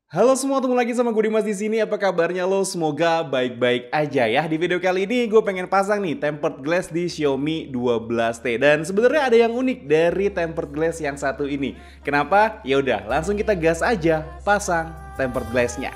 Halo semua, ketemu lagi sama gue Dimas di sini. Apa kabarnya lo? Semoga baik-baik aja ya. Di video kali ini gue pengen pasang nih tempered glass di Xiaomi 12T. Dan sebenarnya ada yang unik dari tempered glass yang satu ini. Kenapa? Ya udah, langsung kita gas aja pasang tempered glassnya.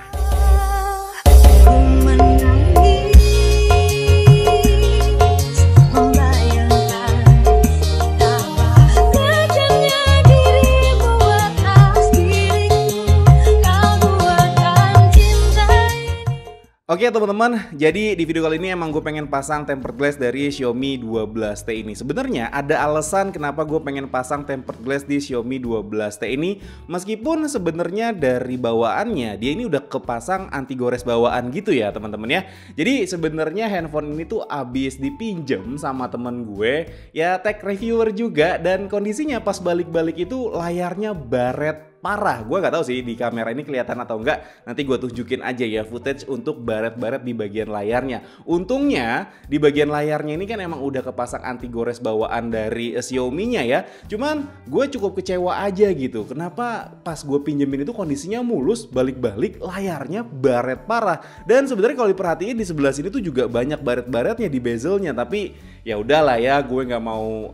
Oke teman-teman, jadi di video kali ini emang gue pengen pasang tempered glass dari Xiaomi 12T ini. Sebenarnya ada alasan kenapa gue pengen pasang tempered glass di Xiaomi 12T ini. Meskipun sebenarnya dari bawaannya dia ini udah kepasang anti gores bawaan gitu ya teman-teman ya. Jadi sebenarnya handphone ini tuh abis dipinjem sama temen gue, ya tech reviewer juga, dan kondisinya pas balik-balik itu layarnya baret parah. Gue nggak tahu sih di kamera ini kelihatan atau enggak. Nanti gue tunjukin aja ya footage untuk baret-baret di bagian layarnya. Untungnya di bagian layarnya ini kan emang udah kepasang anti gores bawaan dari Xiaomi-nya ya. Cuman gue cukup kecewa aja gitu. Kenapa pas gue pinjemin itu kondisinya mulus, balik-balik layarnya baret parah. Dan sebenarnya kalau diperhatiin di sebelah sini tuh juga banyak baret-baretnya di bezelnya. Tapi ya udahlah ya, gue nggak mau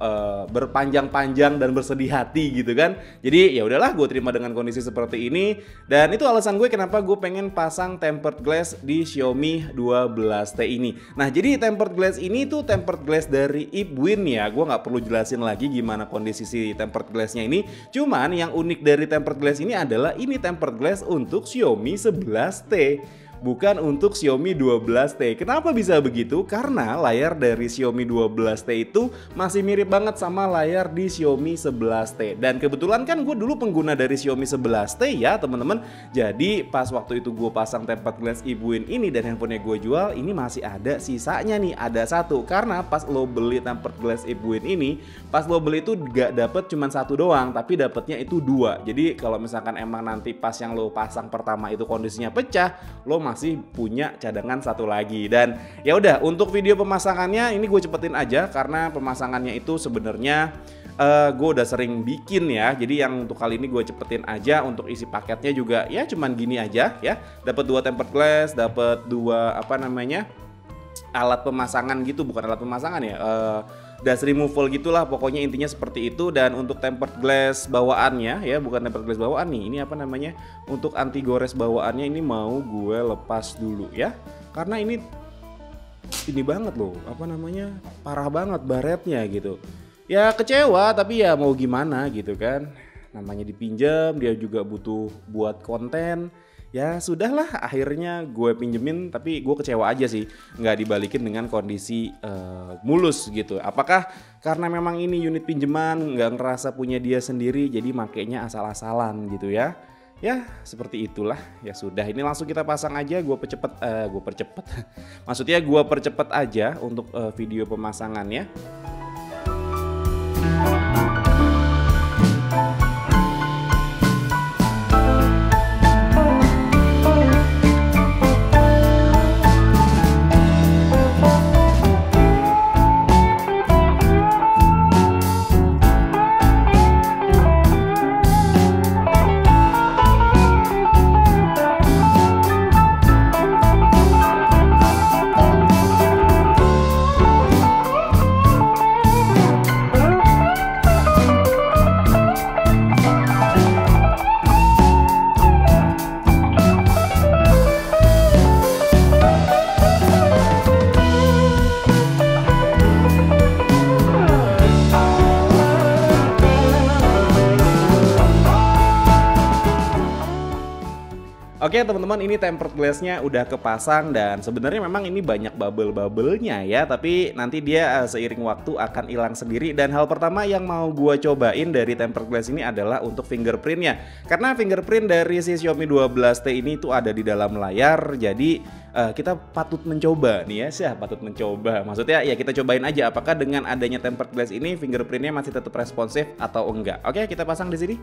berpanjang-panjang dan bersedih hati gitu kan. Jadi ya udahlah, gue terima dengan kondisi seperti ini. Dan itu alasan gue kenapa gue pengen pasang tempered glass di Xiaomi 12T ini. Nah jadi tempered glass ini tuh tempered glass dari Ibwin ya. Gue nggak perlu jelasin lagi gimana kondisi si tempered glassnya ini. Cuman yang unik dari tempered glass ini adalah ini tempered glass untuk Xiaomi 11T, bukan untuk Xiaomi 12T. Kenapa bisa begitu? Karena layar dari Xiaomi 12T itu masih mirip banget sama layar di Xiaomi 11T. Dan kebetulan kan gue dulu pengguna dari Xiaomi 11T ya teman-teman. Jadi pas waktu itu gue pasang tempered glass Ibwin ini dan handphonenya gue jual, ini masih ada sisanya nih, ada satu. Karena pas lo beli tempered glass Ibwin ini, pas lo beli itu gak dapet cuma satu doang, tapi dapetnya itu dua. Jadi kalau misalkan emang nanti pas yang lo pasang pertama itu kondisinya pecah, lo masih punya cadangan satu lagi. Dan ya udah, untuk video pemasangannya ini gue cepetin aja karena pemasangannya itu sebenarnya gue udah sering bikin ya. Jadi yang untuk kali ini gue cepetin aja. Untuk isi paketnya juga ya cuman gini aja ya. Dapat dua tempered glass, dapat dua alat pemasangan gitu, bukan alat pemasangan ya, dust removal gitulah, pokoknya intinya seperti itu. Dan untuk tempered glass bawaannya ya, bukan tempered glass bawaan nih, ini untuk anti gores bawaannya ini mau gue lepas dulu ya, karena ini banget loh, parah banget baretnya gitu. Ya kecewa, tapi ya mau gimana gitu kan, namanya dipinjam, dia juga butuh buat konten. Ya sudahlah, akhirnya gue pinjemin, tapi gue kecewa aja sih nggak dibalikin dengan kondisi mulus gitu. Apakah karena memang ini unit pinjaman, nggak ngerasa punya dia sendiri, jadi makainya asal-asalan gitu ya. Ya seperti itulah. Ya sudah, ini langsung kita pasang aja. Gue percepet maksudnya gue percepet aja untuk video pemasangannya. Oke teman-teman, ini tempered glassnya udah kepasang dan sebenarnya memang ini banyak bubble-bubblenya ya, tapi nanti dia seiring waktu akan hilang sendiri. Dan hal pertama yang mau gua cobain dari tempered glass ini adalah untuk fingerprintnya, karena fingerprint dari si Xiaomi 12T ini tuh ada di dalam layar. Jadi kita patut mencoba nih ya, patut mencoba. Maksudnya ya kita cobain aja apakah dengan adanya tempered glass ini fingerprintnya masih tetap responsif atau enggak. Oke, kita pasang di sini.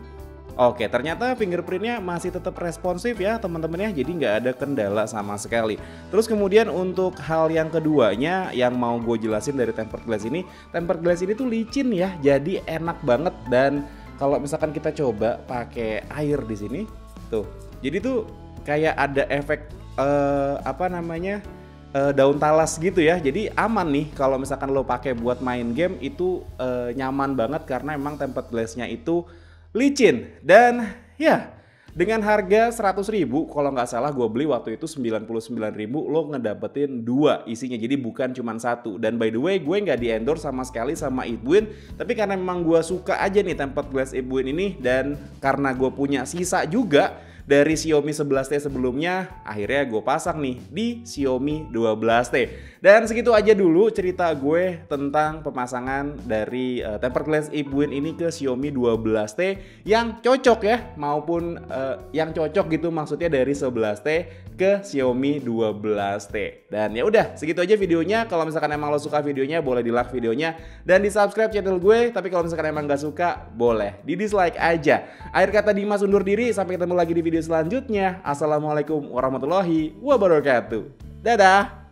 Oke, ternyata fingerprintnya masih tetap responsif ya teman-teman ya, jadi nggak ada kendala sama sekali. Terus kemudian untuk hal yang keduanya yang mau gue jelasin dari tempered glass ini tuh licin ya, jadi enak banget. Dan kalau misalkan kita coba pakai air di sini tuh, jadi tuh kayak ada efek daun talas gitu ya. Jadi aman nih kalau misalkan lo pakai buat main game itu nyaman banget karena emang tempered glassnya itu licin. Dan ya dengan harga 100.000 kalau nggak salah gue beli waktu itu 99.000, lo ngedapetin 2 isinya, jadi bukan cuma 1. Dan by the way gue nggak di endorse sama sekali sama Ibwin, tapi karena memang gue suka aja nih tempered glass Ibwin ini, dan karena gue punya sisa juga dari Xiaomi 11T sebelumnya, akhirnya gue pasang nih di Xiaomi 12T. Dan segitu aja dulu cerita gue tentang pemasangan dari tempered glass Ibwin ini ke Xiaomi 12T yang cocok ya, maupun yang cocok gitu maksudnya dari 11T ke Xiaomi 12T. Dan ya udah, segitu aja videonya. Kalau misalkan emang lo suka videonya, boleh di like videonya dan di subscribe channel gue. Tapi kalau misalkan emang gak suka, boleh di dislike aja. Akhir kata Dimas undur diri, sampai ketemu lagi di video selanjutnya. Assalamualaikum warahmatullahi wabarakatuh. Dadah.